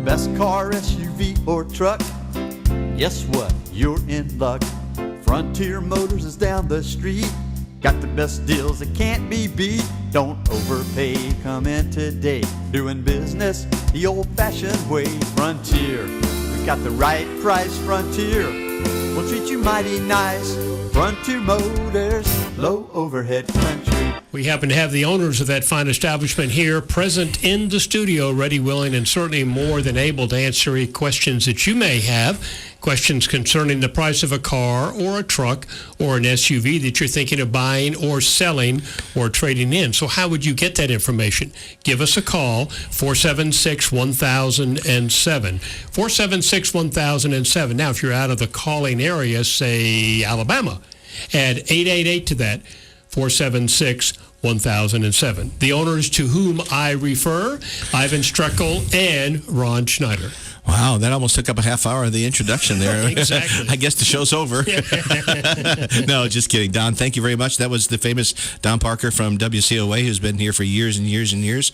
best car, SUV, or truck, guess what? You're in luck. Frontier Motors is down the street. Got the best deals that can't be beat. Don't overpay, come in today. Doing business the old-fashioned way. Frontier, we got the right price. Frontier, we'll treat you mighty nice. Frontier Motors, low overhead country. We happen to have the owners of that fine establishment here present in the studio, ready, willing, and certainly more than able to answer any questions that you may have. Questions concerning the price of a car or a truck or an SUV that you're thinking of buying or selling or trading in. So how would you get that information? Give us a call, 476-1007. 476-1007. Now, if you're out of the calling area, say Alabama, add 888 to that, 476-1007. The owners to whom I refer, Ivan Streckel and Ron Schneider. Wow, that almost took up a half hour of the introduction there. Exactly. I guess the show's over. No, just kidding. Don, thank you very much. That was the famous Don Parker from WCOA, who's been here for years and years and years.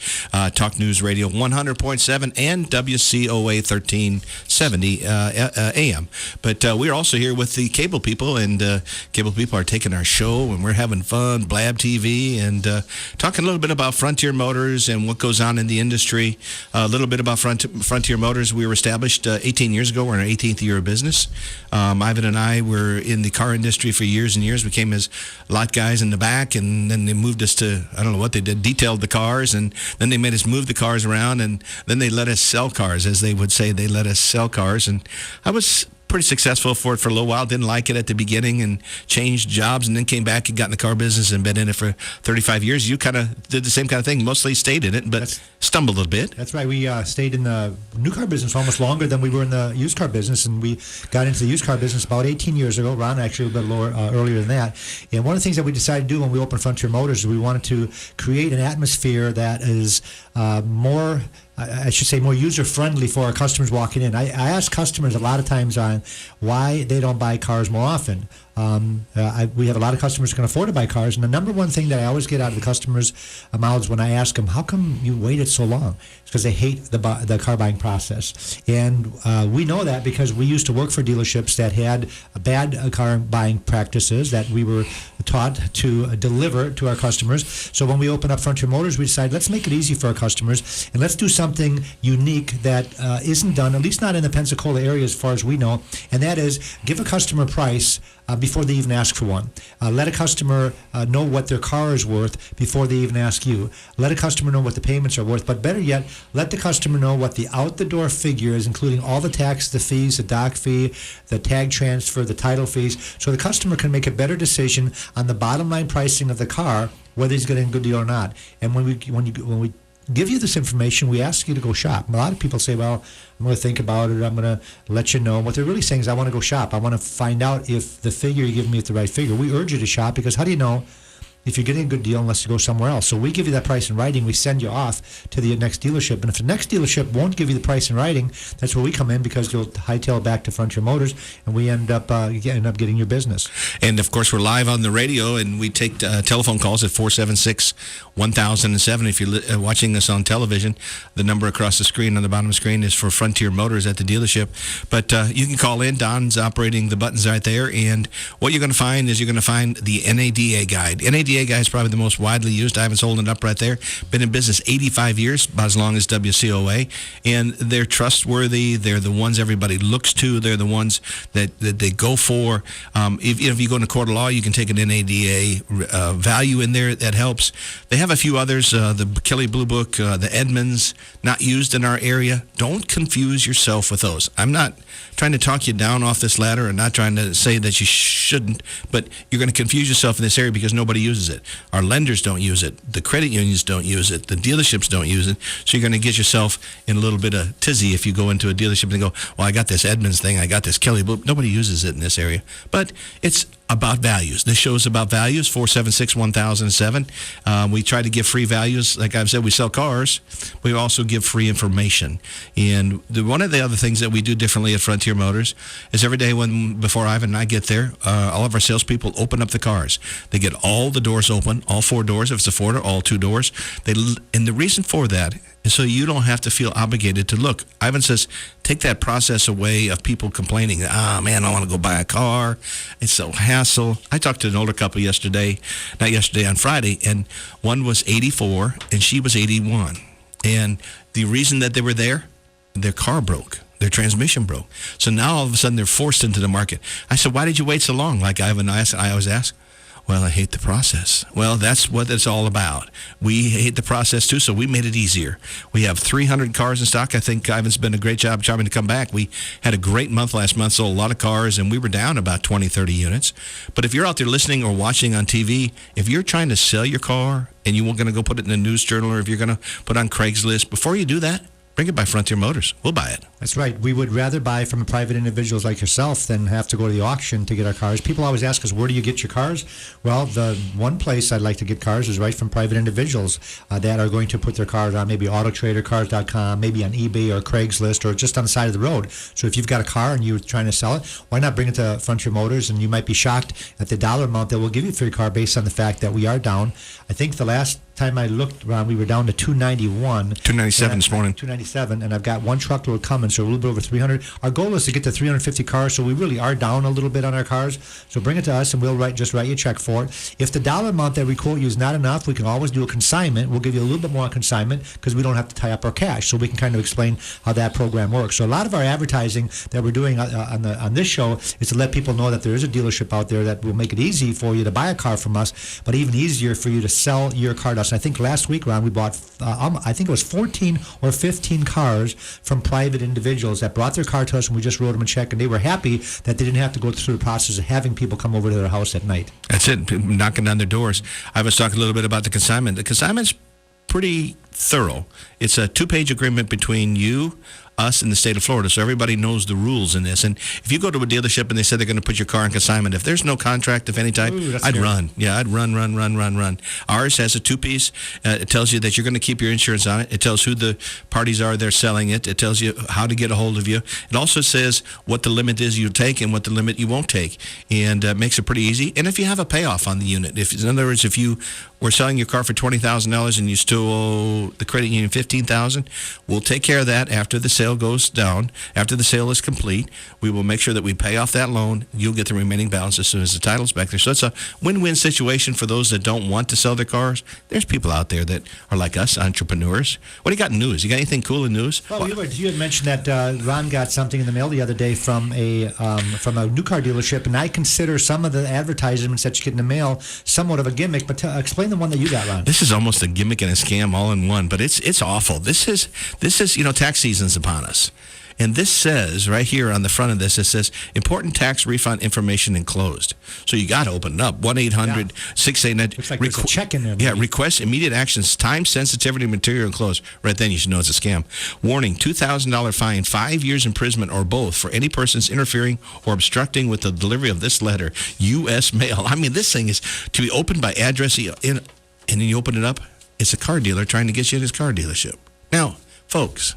Talk News Radio 100.7 and WCOA 1370 AM. But we're also here with the cable people, and cable people are taking our show, and we're having fun, Blab TV, and talking a little bit about Frontier Motors and what goes on in the industry. A little bit about Frontier Motors. We were established 18 years ago. We're in our 18th year of business. Ivan and I were in the car industry for years and years. We came as lot guys in the back, and then they moved us to, I don't know what they did, detailed the cars, and then they made us move the cars around, and then they let us sell cars, as they would say. They let us sell cars, and I was pretty successful for it for a little while. Didn't like it at the beginning and changed jobs, and then came back and got in the car business and been in it for 35 years. You kind of did the same kind of thing, mostly stayed in it, but stumbled a bit. That's right. We stayed in the new car business almost longer than we were in the used car business, and we got into the used car business about 18 years ago. Ron actually a bit earlier than that. And one of the things that we decided to do when we opened Frontier Motors is we wanted to create an atmosphere that is more user-friendly for our customers walking in. I ask customers a lot of times on why they don't buy cars more often. We have a lot of customers who can afford to buy cars, and the number one thing that I always get out of the customers' mouths when I ask them, how come you waited so long? It's because they hate the car buying process. And we know that because we used to work for dealerships that had bad car buying practices that we were taught to deliver to our customers. So when we opened up Frontier Motors, we decided, let's make it easy for our customers, and let's do something unique that isn't done, at least not in the Pensacola area as far as we know, and that is give a customer a price before they even ask for one. Let a customer know what their car is worth before they even ask you. Let a customer know what the payments are worth, but better yet, let the customer know what the out-the-door figure is, including all the taxes, the fees, the dock fee, the tag transfer, the title fees, so the customer can make a better decision on the bottom line pricing of the car, whether he's getting a good deal or not. And when we give you this information, we ask you to go shop. A lot of people say, well, I'm going to think about it, I'm going to let you know. What they're really saying is, I want to go shop. I want to find out if the figure you give me is the right figure. We urge you to shop, because how do you know if you're getting a good deal unless you go somewhere else? So we give you that price in writing. We send you off to the next dealership. And if the next dealership won't give you the price in writing, that's where we come in, because you'll hightail back to Frontier Motors, and we end up getting your business. And, of course, we're live on the radio, and we take telephone calls at 476-1007. If you're watching us on television, the number across the screen on the bottom of the screen is for Frontier Motors at the dealership. But you can call in. Don's operating the buttons right there. And what you're going to find is you're going to find the NADA guide. NADA guide is probably the most widely used. Ivan's holding it up right there. Been in business 85 years, about as long as WCOA. And they're trustworthy. They're the ones everybody looks to. They're the ones that they go for. If you go into court of law, you can take an NADA value in there. That helps. They have a few others. The Kelly Blue Book, the Edmunds, not used in our area. Don't confuse yourself with those. I'm not trying to talk you down off this ladder, and not trying to say that you shouldn't, but you're going to confuse yourself in this area because nobody uses it. Our lenders don't use it. The credit unions don't use it. The dealerships don't use it. So you're going to get yourself in a little bit of tizzy if you go into a dealership and go, well, I got this Edmunds thing, I got this Kelly Blue. Nobody uses it in this area. But it's about values. This show is about values, 476-1007. We try to give free values. Like I've said, we sell cars. We also give free information. And one of the other things that we do differently at Frontier Motors is every day before Ivan and I get there, all of our salespeople open up the cars. They get all the doors open, all 4 doors. If it's a 4-door, all 2 doors. And the reason for that is so you don't have to feel obligated to look. Ivan says, take that process away of people complaining, man, I want to go buy a car. It's so hassle. I talked to an older couple on Friday, and one was 84 and she was 81. And the reason that they were there, their car broke. Their transmission broke. So now all of a sudden they're forced into the market. I said, why did you wait so long? Like I always ask. Well, I hate the process. Well, that's what it's all about. We hate the process too, so we made it easier. We have 300 cars in stock. I think Ivan's been a great job trying to come back. We had a great month last month, sold a lot of cars, and we were down about 20, 30 units. But if you're out there listening or watching on TV, if you're trying to sell your car and you weren't going to go put it in the news journal, or if you're going to put it on Craigslist, before you do that, bring it by Frontier Motors. We'll buy it. That's right. We would rather buy from private individuals like yourself than have to go to the auction to get our cars. People always ask us, where do you get your cars? Well, the one place I'd like to get cars is right from private individuals that are going to put their cars on maybe AutoTrader, maybe on eBay or Craigslist, or just on the side of the road. So if you've got a car and you're trying to sell it, why not bring it to Frontier Motors? And you might be shocked at the dollar amount that we'll give you for your car based on the fact that we are down. I think the last time I looked around, we were down to 291. 297 this morning. 297, and I've got one truckload coming, so a little bit over 300. Our goal is to get to 350 cars, so we really are down a little bit on our cars. So bring it to us, and we'll write you a check for it. If the dollar amount that we quote you is not enough, we can always do a consignment. We'll give you a little bit more on consignment because we don't have to tie up our cash, so we can kind of explain how that program works. So a lot of our advertising that we're doing on this show is to let people know that there is a dealership out there that will make it easy for you to buy a car from us, but even easier for you to sell your car to us. I think last week, Ron, we bought, I think it was 14 or 15 cars from private individuals that brought their car to us, and we just wrote them a check, and they were happy that they didn't have to go through the process of having people come over to their house at night. That's it, knocking on their doors. I was talking a little bit about the consignment. The consignment's pretty thorough. It's a 2-page agreement between you, us, and the state of Florida, so everybody knows the rules in this. And if you go to a dealership and they said they're going to put your car in consignment, if there's no contract of any type, I'd run. Yeah, I'd run. Ours has a 2-piece. It tells you that you're going to keep your insurance on it. It tells who the parties are they're selling it. It tells you how to get a hold of you. It also says what the limit is you take and what the limit you won't take, and makes it pretty easy. And if you have a payoff on the unit, in other words, if you were selling your car for $20,000 and you still owe the credit union $15,000, we'll take care of that after the sale goes down. After the sale is complete, we will make sure that we pay off that loan. You'll get the remaining balance as soon as the title's back there. So it's a win-win situation for those that don't want to sell their cars. There's people out there that are like us, entrepreneurs. What do you got in news? You got anything cool in news? Well, you had mentioned that Ron got something in the mail the other day from a new car dealership, and I consider some of the advertisements that you get in the mail somewhat of a gimmick. But explain the one that you got, Ron. This is almost a gimmick and a scam all in one, but it's awful. This is tax season's upon us. And this says, right here on the front of this, it says, important tax refund information enclosed. So you got to open it up. 1-800-689. Looks like there's a check in there. Yeah, request immediate actions, time sensitivity material enclosed. Right then you should know it's a scam. Warning, $2,000 fine, 5 years imprisonment or both for any persons interfering or obstructing with the delivery of this letter. U.S. mail. I mean, this thing is to be opened by address, and then you open it up, it's a car dealer trying to get you at his car dealership. Now, folks,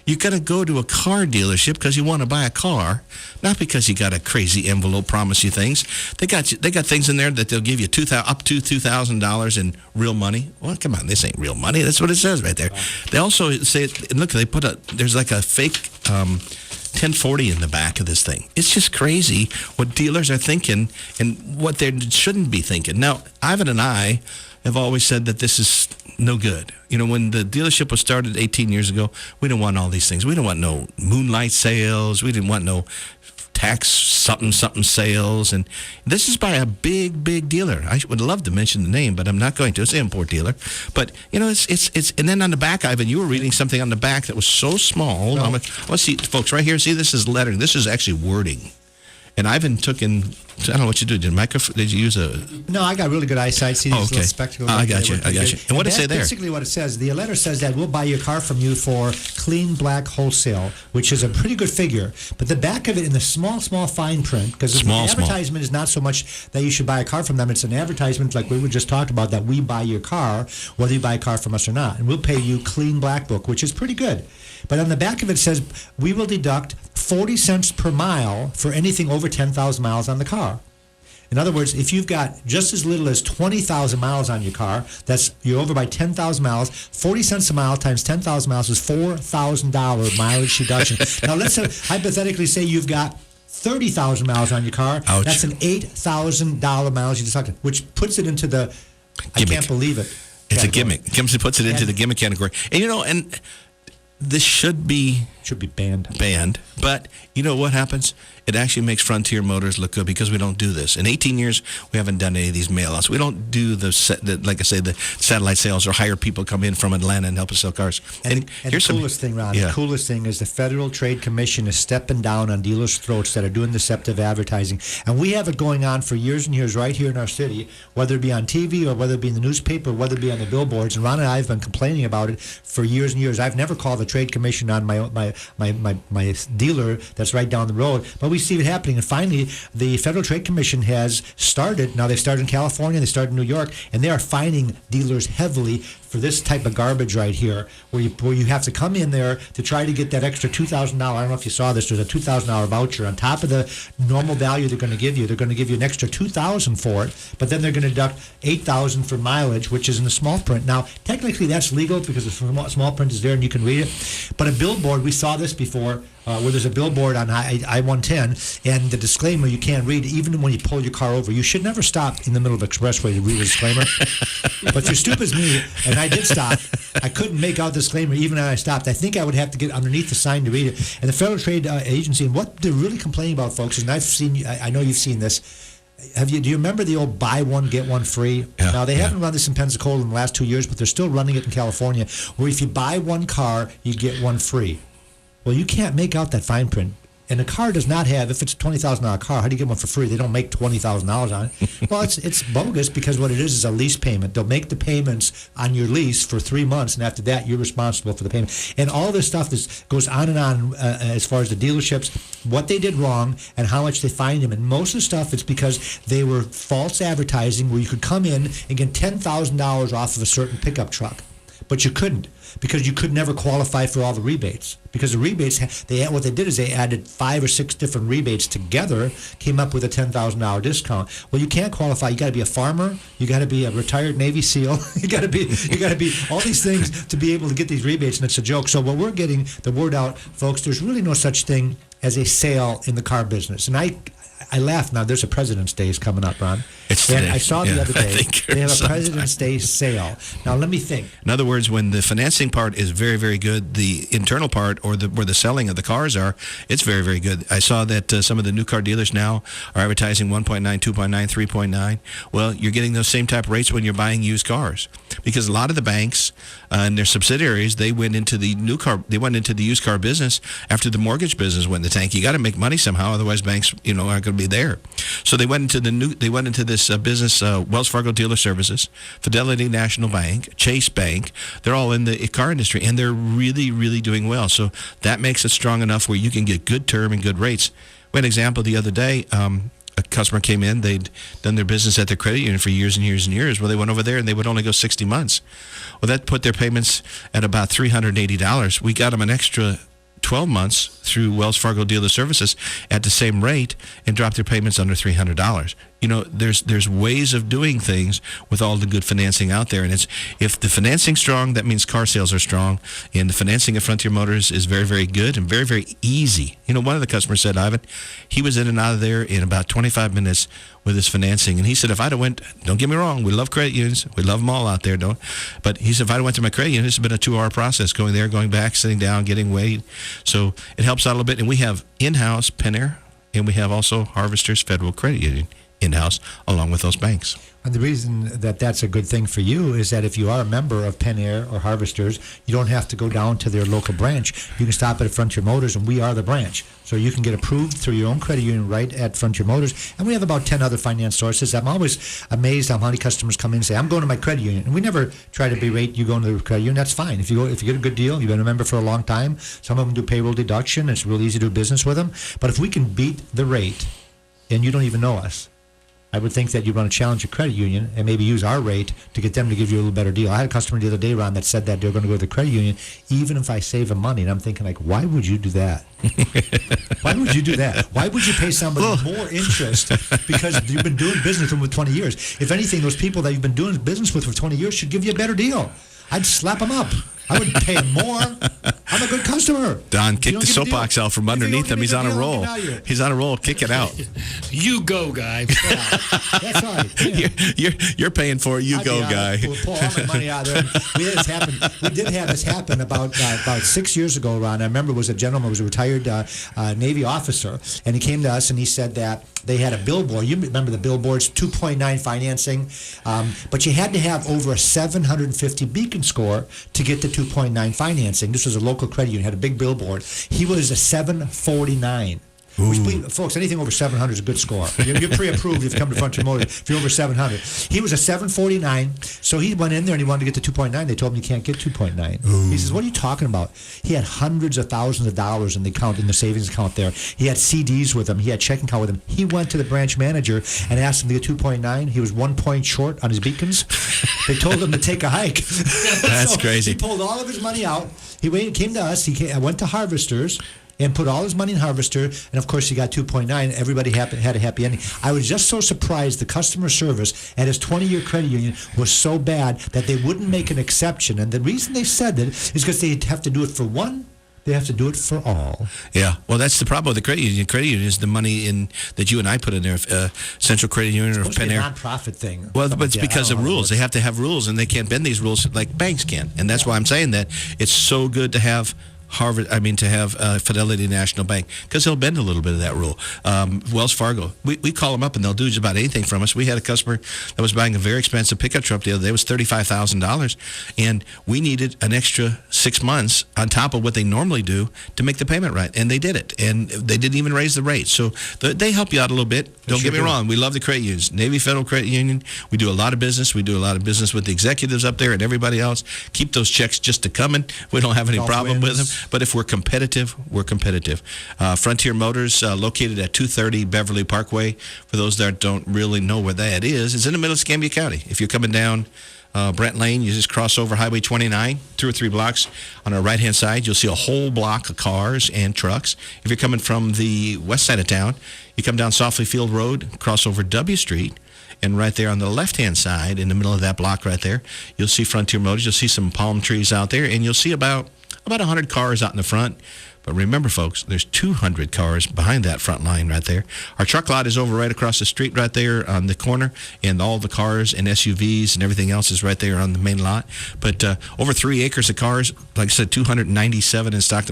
you got to go to a car dealership because you want to buy a car, not because you got a crazy envelope promise you things. They got things in there that they'll give you up to $2,000 in real money. Well, come on, this ain't real money. That's what it says right there. Wow. They also say, look, there's like a fake 1040 in the back of this thing. It's just crazy what dealers are thinking and what they shouldn't be thinking. Now, Ivan and I have always said that this is no good. You know, when the dealership was started 18 years ago, we didn't want all these things. We didn't want no moonlight sales. We didn't want no tax something sales. And this is by a big dealer. I would love to mention the name, but I'm not going to. It's an import dealer. But, you know, it's and then on the back, Ivan, you were reading something on the back that was so small. Hold on. Let's see, folks, right here. See, this is lettering. This is actually wording. And Ivan took in, I don't know what you do. Did you use a... No, I got really good eyesight. See these little spectacles? I got you. And what did it say there? Basically what it says, the letter says that we'll buy your car from you for clean black wholesale, which is a pretty good figure. But the back of it in the small fine print, because the advertisement is not so much that you should buy a car from them, it's an advertisement like we were just talking about, that we buy your car, whether you buy a car from us or not. And we'll pay you clean black book, which is pretty good. But on the back of it says, we will deduct 40 cents per mile for anything over 10,000 miles on the car. In other words, if you've got just as little as 20,000 miles on your car, you're over by 10,000 miles, 40 cents a mile times 10,000 miles is $4,000 mileage deduction. Now, let's hypothetically say you've got 30,000 miles on your car. Ouch. That's an $8,000 mileage deduction, which puts it into the gimmick. I can't believe it. It's category. a gimmick. Kimsey puts it into the gimmick category. And this should be banned. But you know what happens? It actually makes Frontier Motors look good because we don't do this. In 18 years, we haven't done any of these mail-outs. We don't do the satellite sales or hire people come in from Atlanta and help us sell cars. And the coolest thing, Ron, the coolest thing is the Federal Trade Commission is stepping down on dealers' throats that are doing deceptive advertising. And we have it going on for years and years right here in our city, whether it be on TV or whether it be in the newspaper, or whether it be on the billboards. And Ron and I have been complaining about it for years and years. I've never called the Trade Commission on my dealer that's right down the road, but we see it happening. And finally, the Federal Trade Commission has started. Now, they've started in California, they started in New York, and they are fining dealers heavily for this type of garbage right here, where you have to come in there to try to get that extra $2,000. I don't know if you saw this. There's a $2,000 voucher on top of the normal value they're going to give you. They're going to give you an extra $2,000 for it, but then they're going to deduct $8,000 for mileage, which is in the small print. Now, technically, that's legal because the small print is there and you can read it. But a billboard, we saw this before, where there's a billboard on I-110, and the disclaimer you can't read even when you pull your car over. You should never stop in the middle of the expressway to read a disclaimer. But if you're stupid as me, and I did stop, I couldn't make out the disclaimer even when I stopped. I think I would have to get underneath the sign to read it. And the Federal Trade Agency, and what they're really complaining about, folks, and I know you've seen this. Do you remember the old buy one, get one free? Yeah, now, they haven't run this in Pensacola in the last 2 years, but they're still running it in California, where if you buy one car, you get one free. Well, you can't make out that fine print. And a car does not have, if it's a $20,000 car, how do you get one for free? They don't make $20,000 on it. Well, it's bogus because what it is a lease payment. They'll make the payments on your lease for 3 months, and after that, you're responsible for the payment. And all this stuff goes on and on as far as the dealerships, what they did wrong, and how much they fined them. And most of the stuff, it's because they were false advertising where you could come in and get $10,000 off of a certain pickup truck. But you couldn't, because you could never qualify for all the rebates. Because the rebates, what they did is they added 5 or 6 different rebates together, came up with a $10,000 discount. Well, you can't qualify. You got to be a farmer. You got to be a retired Navy SEAL. You got to be all these things to be able to get these rebates, and it's a joke. So when we're getting the word out, folks, there's really no such thing as a sale in the car business. And I laugh now. There's a President's Day is coming up, Ron. It's today. I saw the other day they have a sometime. President's Day sale. Now let me think. In other words, when the financing part is very, very good, the internal part, or where the selling of the cars are, it's very, very good. I saw that some of the new car dealers now are advertising 1.9, 2.9, 3.9. Well, you're getting those same type of rates when you're buying used cars, because a lot of the banks and their subsidiaries, they went into the used car business after the mortgage business went in the tank. You got to make money somehow, otherwise banks, aren't going to be there. So they went into this business, Wells Fargo Dealer Services, Fidelity National Bank, Chase Bank. They're all in the car industry, and they're really, really doing well. So that makes it strong enough where you can get good term and good rates. We had an example the other day. A customer came in. They'd done their business at their credit union for years and years and years. Well, they went over there, and they would only go 60 months. Well, that put their payments at about $380. We got them an extra 12 months through Wells Fargo Dealer Services at the same rate and dropped their payments under $300. There's ways of doing things with all the good financing out there. And if the financing's strong, that means car sales are strong. And the financing at Frontier Motors is very, very good and very, very easy. One of the customers said, Ivan, he was in and out of there in about 25 minutes with his financing. And he said, if I'd have went, don't get me wrong, we love credit unions. We love them all out there, but he said, if I'd have went to my credit union, this has been a 2-hour process, going there, going back, sitting down, getting weighed. So it helps out a little bit. And we have in-house Penn Air, and we have also Harvesters Federal Credit Union in-house along with those banks. And the reason that that's a good thing for you is that if you are a member of Penn Air or Harvesters, you don't have to go down to their local branch. You can stop at Frontier Motors, and we are the branch. So you can get approved through your own credit union right at Frontier Motors. And we have about 10 other finance sources. I'm always amazed how many customers come in and say, I'm going to my credit union. And we never try to berate you going to the credit union. That's fine. If you get a good deal, you've been a member for a long time. Some of them do payroll deduction. It's really easy to do business with them. But if we can beat the rate and you don't even know us, I would think that you'd want to challenge your credit union and maybe use our rate to get them to give you a little better deal. I had a customer the other day, Ron, that said that they're going to go to the credit union even if I save them money. And I'm thinking, like, why would you do that? Why would you do that? Why would you pay somebody more interest because you've been doing business with them for 20 years? If anything, those people that you've been doing business with for 20 years should give you a better deal. I'd slap them up. I would pay them more. I'm a good customer. Don, kick the soapbox out from underneath him. He's on a roll. He's on a roll. Kick it out. You go, guy. Yeah, that's right. You're paying for it. You go, guy. We'll pull all my money out of there. We did have this happen about 6 years ago, Ron. I remember it was a gentleman, was a retired Navy officer, and he came to us and he said that they had a billboard. You remember the billboards, 2.9 financing, but you had to have over a 750 beacon score to get the 2.9 financing. This was a local credit union, had a big billboard. He was a 749. Which, folks, anything over 700 is a good score. You're pre-approved if you come to Frontier Motors if you're over 700. He was a 749, so he went in there and he wanted to get to 2.9. They told him you can't get 2.9. He says, what are you talking about? He had hundreds of thousands of dollars in the savings account there. He had CDs with him. He had checking account with him. He went to the branch manager and asked him to get 2.9. He was 1 point short on his beacons. They told him to take a hike. That's crazy. He pulled all of his money out. He came to us. I went to Harvesters and put all his money in Harvester, and of course he got 2.9. Everybody had a happy ending. I was just so surprised the customer service at his 20-year credit union was so bad that they wouldn't make an exception. And the reason they said that is because they have to do it for one. They have to do it for all. Yeah, well, that's the problem with the credit union. Credit union is the money that you and I put in there. Central Credit Union or Penn Air. It's a non-profit thing. Well, but it's because of rules. They have to have rules, and they can't bend these rules like banks can. And that's why I'm saying that it's so good to have Fidelity National Bank, because they'll bend a little bit of that rule. Wells Fargo, we call them up and they'll do just about anything from us. We had a customer that was buying a very expensive pickup truck the other day. It was $35,000, and we needed an extra 6 months on top of what they normally do to make the payment right, and they did it, and they didn't even raise the rate. So they help you out a little bit. Don't get me wrong. We love the credit unions. Navy Federal Credit Union, we do a lot of business. We do a lot of business with the executives up there and everybody else. Keep those checks just a-coming. We don't have any problem with them. But if we're competitive, we're competitive. Frontier Motors, located at 230 Beverly Parkway. For those that don't really know where that is, it's in the middle of Escambia County. If you're coming down Brent Lane, you just cross over Highway 29, 2 or 3 blocks. On our right-hand side, you'll see a whole block of cars and trucks. If you're coming from the west side of town, you come down Softly Field Road, cross over W Street, and right there on the left-hand side, in the middle of that block right there, you'll see Frontier Motors. You'll see some palm trees out there, and you'll see about 100 cars out in the front. But remember, folks, there's 200 cars behind that front line right there. Our truck lot is over right across the street right there on the corner, and all the cars and SUVs and everything else is right there on the main lot. But over 3 acres of cars, like I said, 297 in stock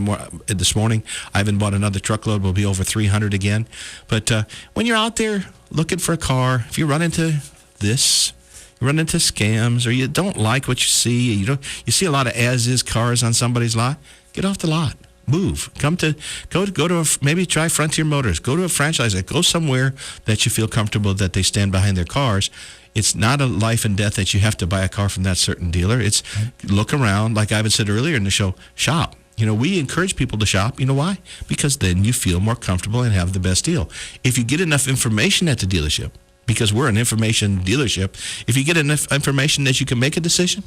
this morning. I haven't bought another truckload. We'll be over 300 again. But when you're out there looking for a car, if you run into this, run into scams, or you don't like what you see, you see a lot of as-is cars on somebody's lot, get off the lot. Move. Go to maybe try Frontier Motors. Go to a franchise. Go somewhere that you feel comfortable that they stand behind their cars. It's not a life and death that you have to buy a car from that certain dealer. It's look around, like Ivan said earlier in the show, shop. We encourage people to shop. You know why? Because then you feel more comfortable and have the best deal. If you get enough information at the dealership, because we're an information dealership, if you get enough information that you can make a decision,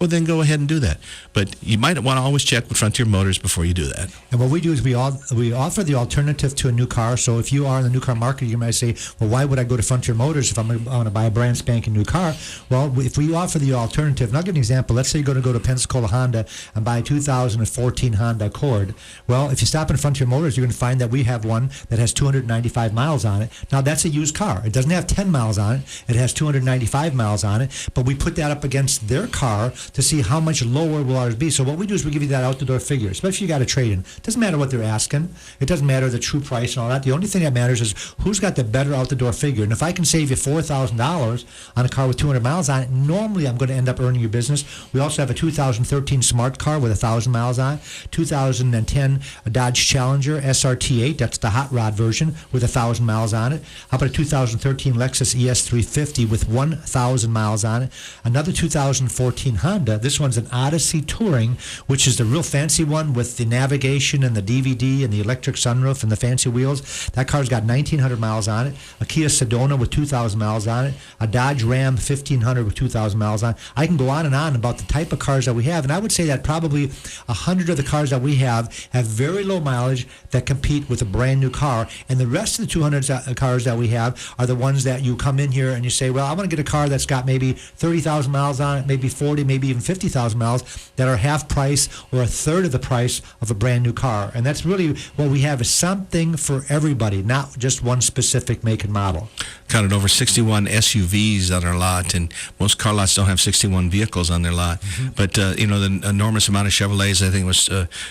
well, then go ahead and do that. But you might want to always check with Frontier Motors before you do that. And what we do is we offer the alternative to a new car. So if you are in the new car market, you might say, well, why would I go to Frontier Motors if I'm going to buy a brand spanking new car? Well, if we offer the alternative, and I'll give you an example. Let's say you're going to go to Pensacola Honda and buy a 2014 Honda Accord. Well, if you stop in Frontier Motors, you're going to find that we have one that has 295 miles on it. Now, that's a used car. It doesn't have 10 miles on it. It has 295 miles on it. But we put that up against their car to see how much lower will ours be. So what we do is we give you that out-the-door figure, especially if you got a trade-in. It doesn't matter what they're asking. It doesn't matter the true price and all that. The only thing that matters is who's got the better out-the-door figure. And if I can save you $4,000 on a car with 200 miles on it, normally I'm going to end up earning your business. We also have a 2013 Smart car with 1,000 miles on it, 2010 Dodge Challenger SRT8, that's the hot rod version with 1,000 miles on it. How about a 2013 Lexus ES350 with 1,000 miles on it? Another 2014 Honda. This one's an Odyssey Touring, which is the real fancy one with the navigation and the DVD and the electric sunroof and the fancy wheels. That car's got 1,900 miles on it. A Kia Sedona with 2,000 miles on it. A Dodge Ram 1,500 with 2,000 miles on it. I can go on and on about the type of cars that we have, and I would say that probably 100 of the cars that we have very low mileage that compete with a brand new car, and the rest of the 200 cars that we have are the ones that you come in here and you say, well, I want to get a car that's got maybe 30,000 miles on it, maybe 40, maybe even 50,000 miles that are half price or a third of the price of a brand new car. And that's really what we have, is something for everybody, not just one specific make and model. Counted over 61 SUVs on our lot, and most car lots don't have 61 vehicles on their lot. Mm-hmm. But the enormous amount of Chevrolets, I think it was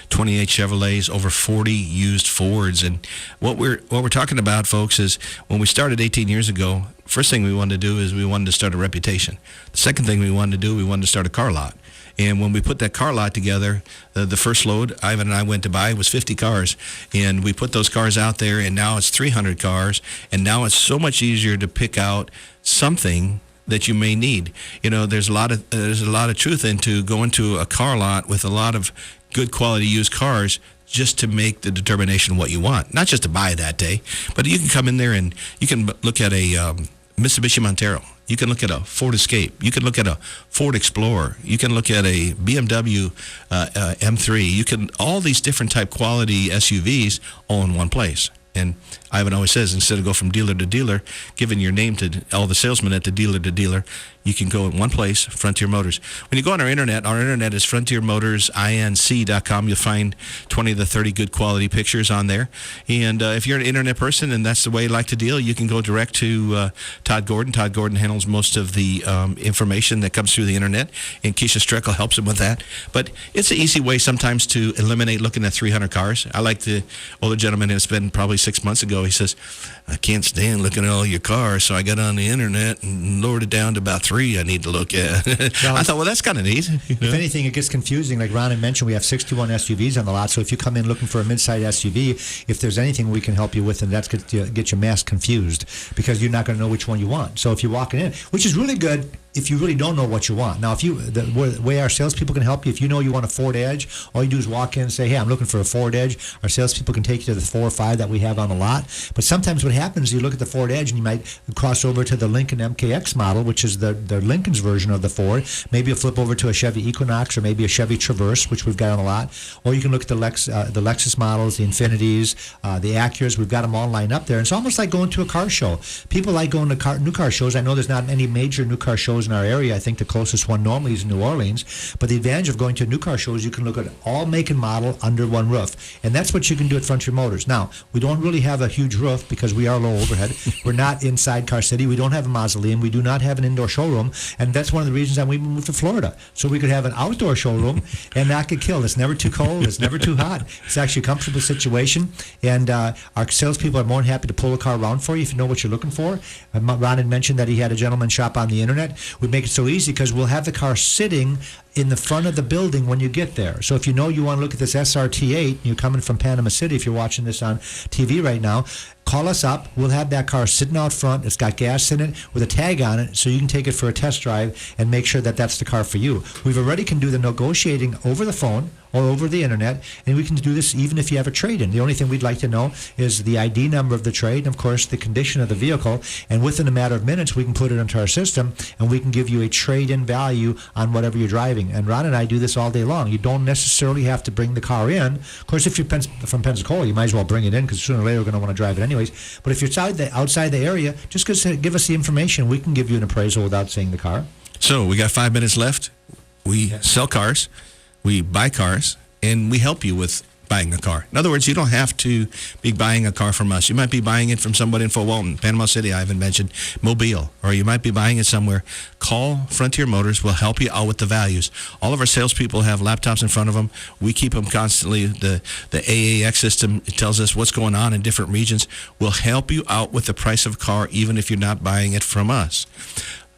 28 Chevrolets, over 40 used Fords. And what we're talking about, folks, is when we started 18 years ago, first thing we wanted to do is we wanted to start a reputation. The second thing we wanted to do, we wanted to start a car lot. And when we put that car lot together, the first load Ivan and I went to buy was 50 cars. And we put those cars out there, and now it's 300 cars. And now it's so much easier to pick out something that you may need. There's a lot of truth into going to a car lot with a lot of good quality used cars just to make the determination what you want. Not just to buy that day, but you can come in there and you can look at a Mitsubishi Montero. You can look at a Ford Escape. You can look at a Ford Explorer. You can look at a BMW M3. You can, all these different type quality SUVs all in one place. And Ivan always says, instead of go from dealer to dealer, giving your name to all the salesmen at the dealer to dealer, you can go in one place, Frontier Motors. When you go on our internet is frontiermotorsinc.com. You'll find 20 to 30 good quality pictures on there. And if you're an internet person and that's the way you like to deal, you can go direct to Todd Gordon. Todd Gordon handles most of the information that comes through the internet, and Keisha Streckel helps him with that. But it's an easy way sometimes to eliminate looking at 300 cars. I like the older gentleman who's been probably 6 months ago. He says, I can't stand looking at all your cars, so I got on the internet and lowered it down to about 3 I need to look at. Well, I thought, well, that's kind of neat. If anything, it gets confusing. Like Ron had mentioned, we have 61 SUVs on the lot, so if you come in looking for a mid-size SUV, if there's anything we can help you with, and that's get your mass confused, because you're not going to know which one you want. So if you're walking in, which is really good if you really don't know what you want. Now, the way our salespeople can help you, if you know you want a Ford Edge, all you do is walk in and say, hey, I'm looking for a Ford Edge. Our salespeople can take you to the 4 or 5 that we have on the lot. But sometimes what happens is you look at the Ford Edge and you might cross over to the Lincoln MKX model, which is the Lincoln's version of the Ford. Maybe you'll flip over to a Chevy Equinox or maybe a Chevy Traverse, which we've got on the lot. Or you can look at the Lexus models, the Infinities, the Acuras. We've got them all lined up there. And it's almost like going to a car show. People like going to new car shows. I know there's not any major new car shows in our area. I think the closest one normally is in New Orleans. But the advantage of going to a new car show is you can look at all make and model under one roof. And that's what you can do at Frontier Motors. Now, we don't really have a huge roof because we are low overhead. We're not inside Car City. We don't have a mausoleum. We do not have an indoor showroom. And that's one of the reasons that we moved to Florida. So we could have an outdoor showroom and not get killed. It's never too cold. It's never too hot. It's actually a comfortable situation. And our salespeople are more than happy to pull a car around for you if you know what you're looking for. Ron had mentioned that he had a gentleman shop on the internet. We make it so easy because we'll have the car sitting in the front of the building when you get there. So if you know you want to look at this SRT8, you're coming from Panama City, if you're watching this on TV right now, call us up. We'll have that car sitting out front. It's got gas in it with a tag on it, so you can take it for a test drive and make sure that that's the car for you. We've already can do the negotiating over the phone or over the internet, and we can do this even if you have a trade-in. The only thing we'd like to know is the ID number of the trade and, of course, the condition of the vehicle, and within a matter of minutes, we can put it into our system, and we can give you a trade-in value on whatever you're driving. And Ron and I do this all day long. You don't necessarily have to bring the car in. Of course, if you're from Pensacola, you might as well bring it in because sooner or later we're going to want to drive it anyways. But if you're outside the area, just give us the information. We can give you an appraisal without seeing the car. So we got 5 minutes left. We sell cars, we buy cars, and we help you with buying a car. In other words, you don't have to be buying a car from us. You might be buying it from somebody in Fort Walton, Panama City, I haven't mentioned, Mobile, or you might be buying it somewhere. Call Frontier Motors. We'll help you out with the values. All of our salespeople have laptops in front of them. We keep them constantly. The AAX system tells us what's going on in different regions. We'll help you out with the price of a car, even if you're not buying it from us.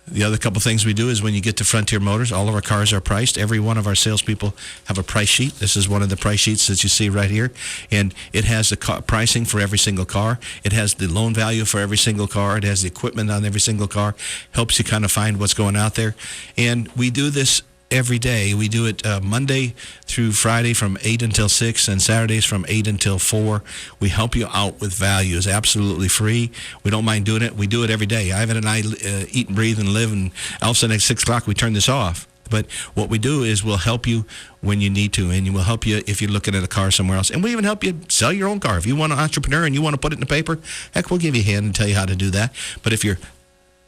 The other couple things we do is when you get to Frontier Motors, all of our cars are priced. Every one of our salespeople have a price sheet. This is one of the price sheets that you see right here. And it has the pricing for every single car. It has the loan value for every single car. It has the equipment on every single car. Helps you kind of find what's going out there. And we do this every day. We do it Monday through Friday from 8 until 6 and Saturdays from 8 until 4. We help you out with values, absolutely free. We don't mind doing it. We do it every day. Ivan and I eat and breathe and live, and all of a sudden at 6 o'clock we turn this off. But what we do is we'll help you when you need to, and we'll help you if you're looking at a car somewhere else. And we even help you sell your own car. If you want an entrepreneur and you want to put it in the paper, heck, we'll give you a hand and tell you how to do that. But if you're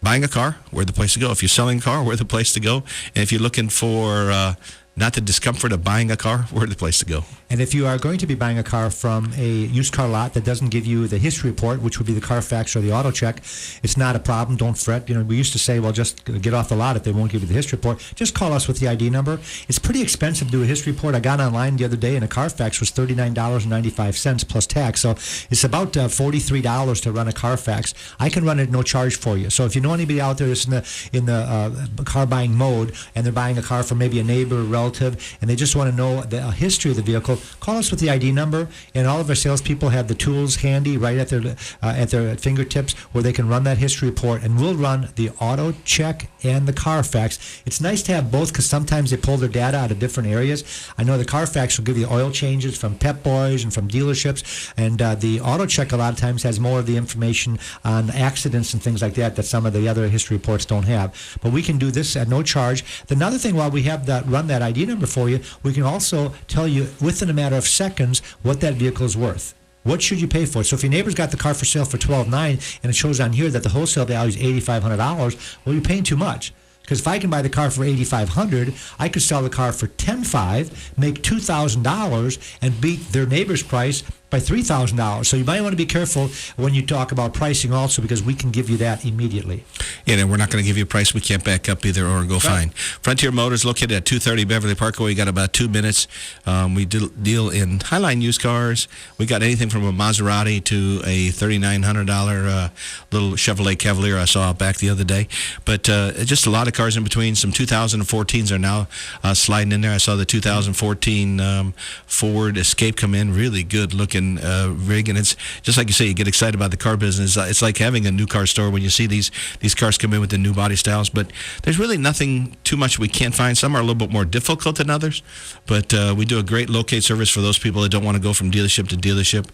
buying a car, we're the place to go. If you're selling a car, we're the place to go. And if you're looking for not the discomfort of buying a car, we're the place to go. And if you are going to be buying a car from a used car lot that doesn't give you the history report, which would be the Carfax or the auto check, it's not a problem. Don't fret. We used to say, well, just get off the lot if they won't give you the history report. Just call us with the ID number. It's pretty expensive to do a history report. I got online the other day, and a Carfax was $39.95 plus tax. So it's about $43 to run a Carfax. I can run it at no charge for you. So if you know anybody out there that's in the car buying mode, and they're buying a car from maybe a neighbor or relative, and they just want to know the history of the vehicle, call us with the ID number, and all of our salespeople have the tools handy right at their fingertips where they can run that history report, and we'll run the auto check and the Carfax. It's nice to have both because sometimes they pull their data out of different areas. I know the Carfax will give you oil changes from Pep Boys and from dealerships, and the auto check a lot of times has more of the information on accidents and things like that some of the other history reports don't have. But we can do this at no charge. Another thing, while we have that run that ID number for you, we can also tell you within a matter of seconds what that vehicle is worth. What should you pay for it? So if your neighbor's got the car for sale for $12,900 and it shows on here that the wholesale value is $8,500, well, you're paying too much. Because if I can buy the car for $8,500, I could sell the car for $10,500, make $2,000, and beat their neighbor's price by $3,000. So you might want to be careful when you talk about pricing also, because we can give you that immediately. Yeah, and we're not going to give you a price we can't back up either or go find. Frontier Motors, located at 230 Beverly Parkway. You got about 2 minutes. We deal in Highline used cars. We got anything from a Maserati to a $3,900 little Chevrolet Cavalier I saw back the other day. But just a lot of cars in between. Some 2014s are now sliding in there. I saw the 2014 Ford Escape come in. Really good looking rig, and it's just like you say, you get excited about the car business. It's like having a new car store when you see these cars come in with the new body styles. But there's really nothing too much we can't find. Some are a little bit more difficult than others, but we do a great locate service for those people that don't want to go from dealership to dealership.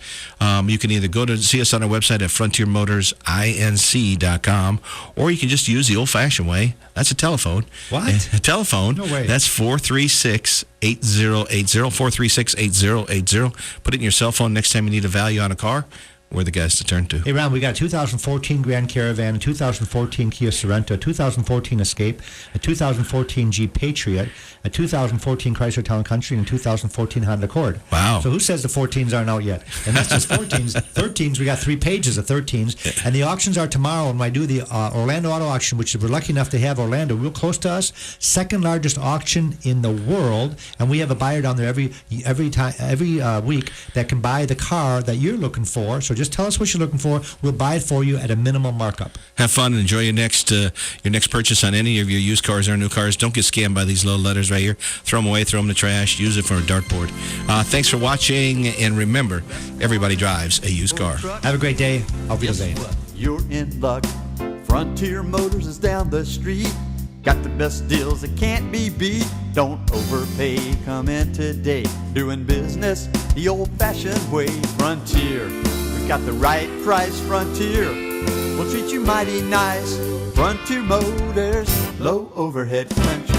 You can either go to see us on our website at frontiermotorsinc.com, or you can just use the old-fashioned way. That's a telephone. What? A telephone. No way. That's 436-8080, 436-8080. Put it in your cell phone next time you need a value on a car. We're the guys to turn to. Hey, Ron, we got a 2014 Grand Caravan, a 2014 Kia Sorento, a 2014 Escape, a 2014 Jeep Patriot, a 2014 Chrysler Town Country, and a 2014 Honda Accord. Wow. So who says the 14s aren't out yet? And that's just 14s. 13s, we got 3 pages of 13s. And the auctions are tomorrow when I do the Orlando Auto Auction, which we're lucky enough to have Orlando real close to us. Second largest auction in the world. And we have a buyer down there every week that can buy the car that you're looking for. So just tell us what you're looking for. We'll buy it for you at a minimum markup. Have fun and enjoy your next purchase on any of your used cars or new cars. Don't get scammed by these little letters right here. Throw them away, throw them in the trash, use it for a dartboard. Thanks for watching, and remember, everybody drives a used car. Have a great day. Auf Wiedersehen. You're in luck. Frontier Motors is down the street. Got the best deals that can't be beat. Don't overpay, come in today. Doing business the old-fashioned way. Frontier, we got the right price. Frontier, we'll treat you mighty nice. Frontier Motors, low overhead country.